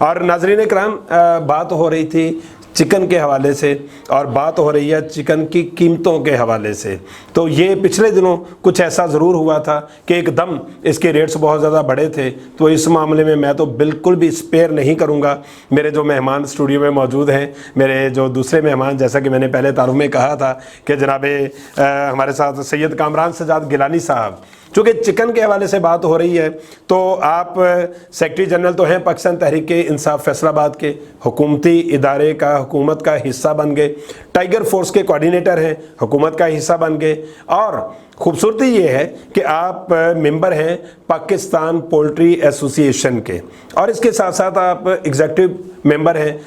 और नाज़रीन इकराम, बात हो रही थी चिकन के हवाले से और बात हो रही है चिकन की कीमतों के हवाले से। तो ये पिछले दिनों कुछ ऐसा ज़रूर हुआ था कि एकदम इसके रेट्स बहुत ज़्यादा बढ़े थे। तो इस मामले में मैं तो बिल्कुल भी स्पेयर नहीं करूँगा। मेरे जो मेहमान स्टूडियो में मौजूद हैं, मेरे जो दूसरे मेहमान, जैसा कि मैंने पहले तारुफ में कहा था कि जनाबे हमारे साथ सैयद कामरान सजाद गिलानी साहब, चूँकि चिकन के हवाले से बात हो रही है तो आप सेक्रेटरी जनरल तो हैं पाकिस्तान तहरीक इंसाफ फैसलाबाद के, हुकूमती इदारे का, हुकूमत का हिस्सा बन गए, टाइगर फोर्स के कोऑर्डिनेटर हैं, हुकूमत का हिस्सा बन गए, और खूबसूरती ये है कि आप मेंबर हैं पाकिस्तान पोल्ट्री एसोसिएशन के, और इसके साथ साथ आप एग्जीक्यूटिव मेंबर हैं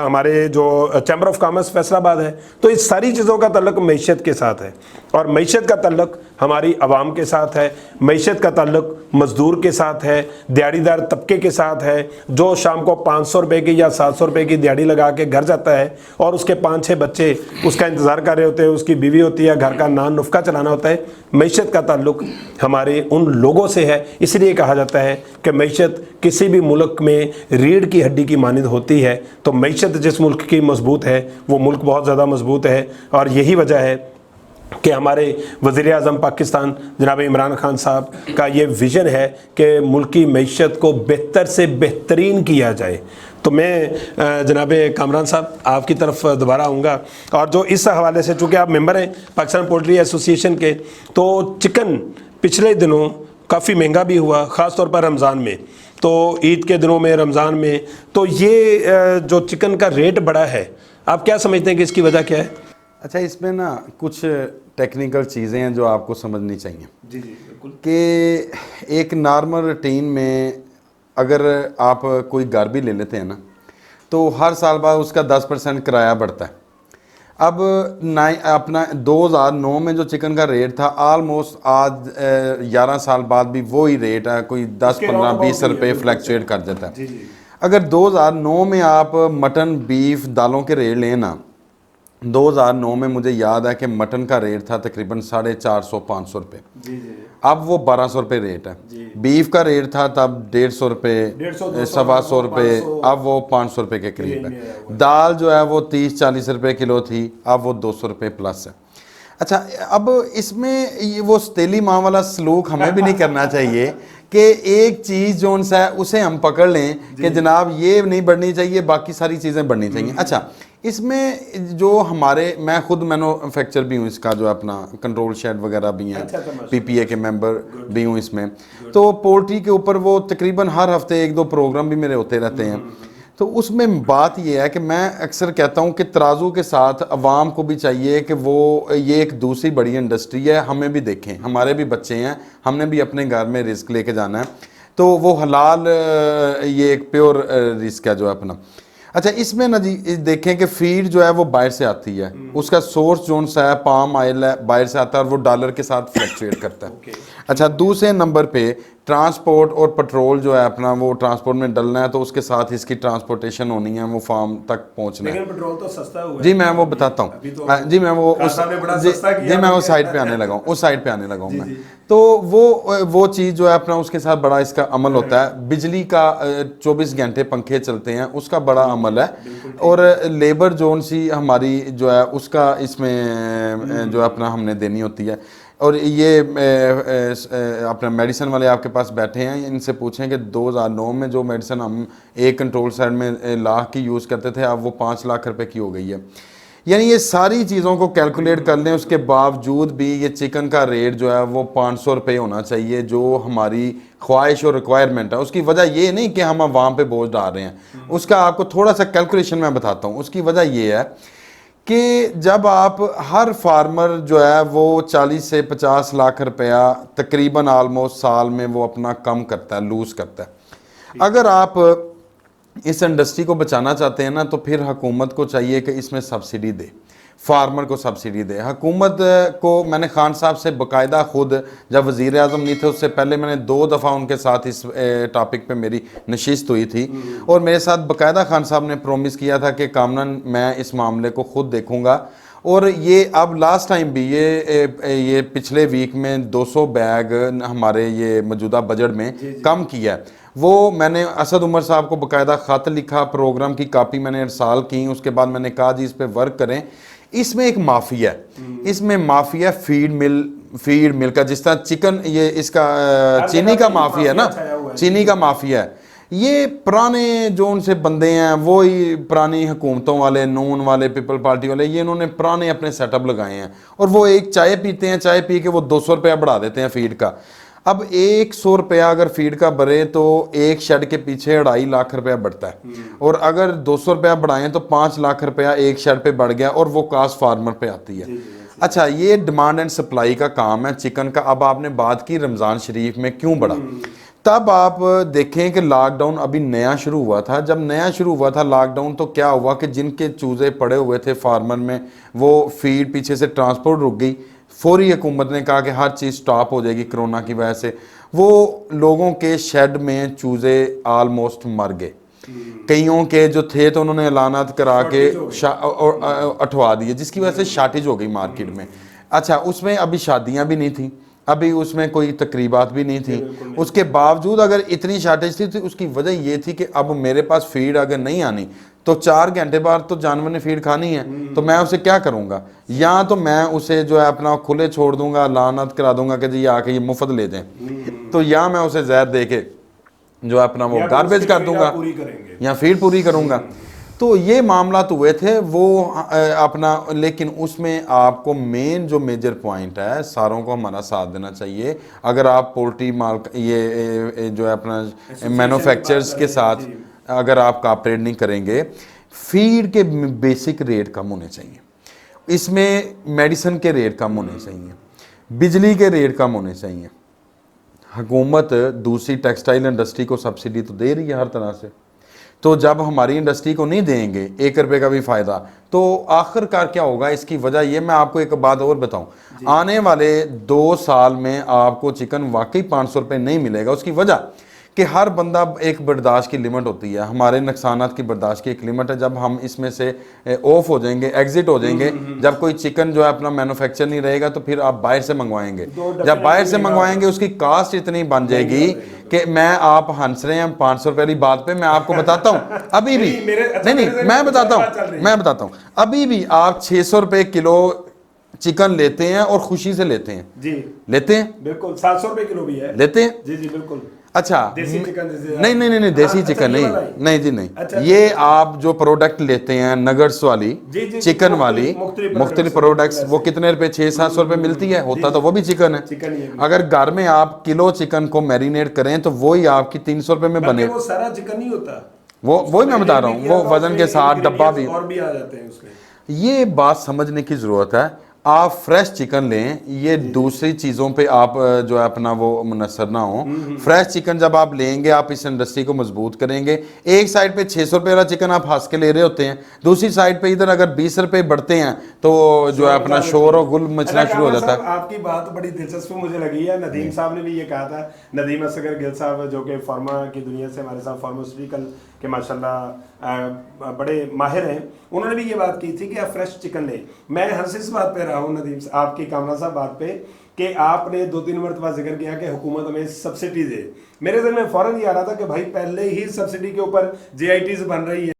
हमारे जो चैम्बर ऑफ कॉमर्स फैसलाबाद है। तो इस सारी चीज़ों का ताल्लुक मईशत के साथ है, और मईशत का ताल्लुक हमारी आवाम के साथ है, मईशत का ताल्लुक मज़दूर के साथ है, दिहाड़ीदार तबके के साथ है, जो शाम को 500 रुपये की या 700 रुपये की दिहाड़ी लगा के घर जाता है और उसके 5-6 बच्चे उसका इंतज़ार कर रहे होते हैं, उसकी बीवी होती है, घर का नान नुफ्का चलाना होता है। मईशत का ताल्लुक हमारे उन लोगों से है। इसलिए कहा जाता है कि मईशत किसी भी मुल्क में रीढ़ की हड्डी की मानिंद होती है। तो मईशत जिस मुल्क की मजबूत है वो मुल्क बहुत ज़्यादा मजबूत है, और यही वजह है कि हमारे वज़ीर आज़म पाकिस्तान जनाब इमरान खान साहब का ये विज़न है कि मुल्क की मईशत को बेहतर से बेहतरीन किया जाए। तो मैं जनाब कामरान साहब आपकी तरफ दोबारा आऊँगा, और जो इस हवाले से, चूँकि आप मेंबर हैं पाकिस्तान पोल्ट्री एसोसिएशन के, तो चिकन पिछले दिनों काफ़ी महंगा भी हुआ, ख़ास तौर पर रमज़ान में, तो ईद के दिनों में, रमज़ान में, तो ये जो चिकन का रेट बढ़ा है, आप क्या समझते हैं कि इसकी वजह क्या है? अच्छा, इसमें ना कुछ टेक्निकल चीज़ें हैं जो आपको समझनी चाहिए। जी जी बिल्कुल। कि एक नॉर्मल रूटीन में अगर आप कोई घर भी ले लेते हैं ना, तो हर साल बाद उसका 10% किराया बढ़ता है। अब अपना 2009 में जो चिकन का रेट था, आलमोस्ट आज 11 साल बाद भी वही रेट है, कोई 10, 15, 20 रुपये फ्लैक्चुएट कर देता है। अगर 2009 में आप मटन, बीफ, दालों के रेट लें ना, 2009 में मुझे याद है कि मटन का रेट था तकरीबन 450-500 रुपये, अब वो 1200 रुपये रेट है। बीफ का रेट था तब 150 रुपये, 125 रुपये, अब वो 500 रुपये के करीब है। दाल जो है वो 30-40 रुपये किलो थी, अब वो 200 रुपये प्लस है। अच्छा, अब इसमें वो सतीली माँ वाला सलूक हमें भी नहीं करना चाहिए कि एक चीज़ जो है उसे हम पकड़ लें कि जनाब ये नहीं बढ़नी चाहिए, बाकी सारी चीज़ें बढ़नी चाहिए। अच्छा, इसमें जो हमारे, मैं खुद मैन्युफैक्चर भी हूँ इसका, जो अपना कंट्रोल शेड वगैरह भी हैं, पीपीए के मेंबर भी हूँ इसमें। तो पोल्ट्री के ऊपर वो तकरीबन हर हफ्ते 1-2 प्रोग्राम भी मेरे होते रहते हैं। तो उसमें बात ये है कि मैं अक्सर कहता हूँ कि तराजू के साथ अवाम को भी चाहिए कि वो, ये एक दूसरी बड़ी इंडस्ट्री है, हमें भी देखें, हमारे भी बच्चे हैं, हमने भी अपने घर में रिस्क लेके जाना है। तो वो हलाल, ये एक प्योर रिस्क है जो है अपना। अच्छा, इसमें ना जी देखें कि फीड जो है वो बाहर से आती है, उसका सोर्स जो है पाम ऑयल है, बाहर से आता है, और वो डॉलर के साथ फ्लक्चुएट करता है। अच्छा, दूसरे नंबर पे ट्रांसपोर्ट और पेट्रोल जो है अपना, वो ट्रांसपोर्ट में डलना है, तो उसके साथ इसकी ट्रांसपोर्टेशन होनी है, वो फार्म तक पहुंचना है। लेकिन पेट्रोल तो सस्ता हुआ है। जी मैं वो बताता हूँ, जी मैं वो जी मैं वो साइड पे आने लगा हूँ, उस साइड पे आने लगा हूँ मैं। तो वो चीज़ जो है अपना, उसके साथ बड़ा इसका अमल होता है। बिजली का 24 घंटे पंखे चलते हैं, उसका बड़ा अमल है। और लेबर जोन सी हमारी जो है उसका इसमें जो अपना हमने देनी होती है। और ये अपना मेडिसिन वाले आपके पास बैठे हैं, इनसे पूछें कि 2009 में जो मेडिसिन हम एक कंट्रोल साइड में लाख की यूज़ करते थे, अब वो 5 लाख रुपए की हो गई है। यानी ये सारी चीज़ों को कैलकुलेट कर लें, उसके बावजूद भी ये चिकन का रेट जो है वो 500 रुपये होना चाहिए, जो हमारी ख्वाहिश और रिक्वायरमेंट है। उसकी वजह ये नहीं कि हम वहाँ पे बोझ डाल रहे हैं, उसका आपको थोड़ा सा कैलकुलेशन मैं बताता हूँ। उसकी वजह ये है कि जब आप, हर फार्मर जो है वो 40 से 50 लाख रुपया तकरीबन आलमोस्ट साल में वो अपना कम करता है, लूज़ करता है। अगर आप इस इंडस्ट्री को बचाना चाहते हैं ना, तो फिर हुकूमत को चाहिए कि इसमें सब्सिडी दे। फार्मर को सब्सिडी दे। हुकूमत को मैंने खान साहब से बाकायदा खुद जब वज़ीर आज़म नहीं थे उससे पहले मैंने 2 दफ़ा उनके साथ इस टॉपिक पे मेरी नशिस्त हुई थी और मेरे साथ बाकायदा खान साहब ने प्रॉमिस किया था कि कामनन मैं इस मामले को खुद देखूँगा। और ये अब लास्ट टाइम भी ये पिछले वीक में 200 बैग हमारे ये मौजूदा बजट में कम किया है। वो मैंने असद उमर साहब को बाकायदा ख़त लिखा, प्रोग्राम की कापी मैंने इरसाल की, उसके बाद मैंने कहा जी इस पे वर्क करें। इसमें एक माफिया है, इसमें माफिया फीड मिल का, जिस तरह चिकन ये इसका चीनी का माफिया है ना, चीनी का माफिया है। ये पुराने जो उनसे बंदे हैं वो ही पुरानी हुकूमतों वाले, नून वाले, पीपल पार्टी वाले, ये इन्होंने पुराने अपने सेटअप लगाए हैं और वो एक चाय पीते हैं, चाय पी के वो 200 रुपया बढ़ा देते हैं फीड का। अब 100 रुपया अगर फीड का बढ़े तो एक शेड के पीछे 2.5 लाख रुपया बढ़ता है और अगर 200 रुपया बढ़ाएं तो 5 लाख रुपया एक शेड पे बढ़ गया और वो कास्ट फार्मर पे आती है। अच्छा, ये डिमांड एंड सप्लाई का काम है चिकन का। अब आपने बात की रमज़ान शरीफ में क्यों बढ़ा, तब आप देखें कि लॉकडाउन अभी नया शुरू हुआ था। जब नया शुरू हुआ था लॉकडाउन तो क्या हुआ कि जिनके चूज़े पड़े हुए थे फार्मर में वो फीड पीछे से ट्रांसपोर्ट रुक गई। फौरी हुकूमत ने कहा कि हर चीज़ स्टॉप हो जाएगी कोरोना की वजह से। वो लोगों के शेड में चूज़े आलमोस्ट मर गए, कईयों के जो थे तो उन्होंने ऐलानात करा के अठवा दिए, जिसकी वजह से शार्टेज हो गई मार्केट में। अच्छा, उसमें अभी शादियां भी नहीं थी, अभी उसमें कोई तकरीबात भी नहीं थी, उसके बावजूद अगर इतनी शार्टेज थी तो उसकी वजह ये थी कि अब मेरे पास फीड अगर नहीं आनी तो 4 घंटे बाद तो जानवर ने फीड खानी है, तो मैं उसे क्या करूंगा? या तो मैं उसे जो है अपना खुले छोड़ दूंगा, लानत करा दूंगा कि जी आके ये मुफ्त ले जाएं, तो या मैं उसे जहर दे के जो है अपना वो गार्बेज कर दूंगा या फीड पूरी करूंगा। तो ये मामला तो हुए थे वो अपना, लेकिन उसमें आपको मेन जो मेजर पॉइंट है, सारों को हमारा साथ देना चाहिए। अगर आप पोल्ट्री माल ये जो है अपना मैन्युफैक्चरर्स के साथ अगर आप कॉपरेट नहीं करेंगे, फीड के बेसिक रेट कम होने चाहिए, इसमें मेडिसिन के रेट कम होने चाहिए, बिजली के रेट कम होने चाहिए। हुकूमत दूसरी टेक्सटाइल इंडस्ट्री को सब्सिडी तो दे रही है हर तरह से, तो जब हमारी इंडस्ट्री को नहीं देंगे 1 रुपये का भी फ़ायदा तो आखिरकार क्या होगा? इसकी वजह ये मैं आपको एक बात और बताऊं, आने वाले 2 साल में आपको चिकन वाकई 500 रुपये नहीं मिलेगा। उसकी वजह कि हर बंदा एक बर्दाश्त की लिमिट होती है, हमारे नुकसानात की बर्दाश्त की एक लिमिट है। जब हम इसमें से ऑफ हो जाएंगे, एग्जिट हो जाएंगे, जब कोई चिकन जो है अपना मैन्युफैक्चर नहीं रहेगा तो फिर आप बाहर से मंगवाएंगे। जब बाहर से मंगवाएंगे उसकी कास्ट इतनी बन जाएगी कि मैं आप हंस रहे हैं 500 रुपये वाली बात पे, मैं आपको बताता हूँ अभी भी नहीं मैं बताता हूँ अभी भी आप 600 रुपये किलो चिकन लेते हैं और खुशी से लेते हैं जी, लेते हैं बिल्कुल। 700 रुपये किलो भी है, लेते हैं जी जी बिल्कुल। अच्छा, देसी चिकन नहीं देसी चिकन नहीं जी नहीं। अच्छा, ये आप जो प्रोडक्ट लेते हैं नगर्स वाली चिकन वाली मुख्तलिफ प्रोडक्ट्स, वो कितने रुपए 600-700 रुपए मिलती है, होता तो वो भी चिकन है। अगर घर में आप किलो चिकन को मैरिनेट करें तो वही आपकी 300 रुपए में बने। वो सारा चिकन नहीं होता, वही मैं बता रहा हूँ, वो वजन के साथ डब्बा भी और भी आ जाते हैं उसमें। ये बात समझने की जरूरत है। आप फ्रेश चिकन लें, ये दूसरी चीज़ों पे आप जो है अपना वो मुनसर ना हो। फ्रेश चिकन जब आप लेंगे आप इस इंडस्ट्री को मजबूत करेंगे। एक साइड पे 600 रुपये वाला चिकन आप हंस के ले रहे होते हैं, दूसरी साइड पे इधर अगर 20 रुपये बढ़ते हैं तो जो है अपना शोर और गुल मचना शुरू हो जाता है। आपकी बात बड़ी दिलचस्प मुझे लगी है। नदीम साहब ने भी ये कहा था, नदीम असगर गिल साहब जो कि फार्मा की दुनिया से हमारे साथ फार्मास्यूटिकल के माशाल्लाह बड़े माहिर हैं, उन्होंने भी ये बात की थी कि आप फ्रेश चिकन लें। मैं हंस इस बात पे रहा हूँ नदीम आपकी कामना साहब बात पे कि आपने 2-3 मरतबा जिक्र किया कि हुकूमत हमें सब्सिडी दे। मेरे दिल में फौरन ये आ रहा था कि भाई पहले ही सब्सिडी के ऊपर JITs बन रही है।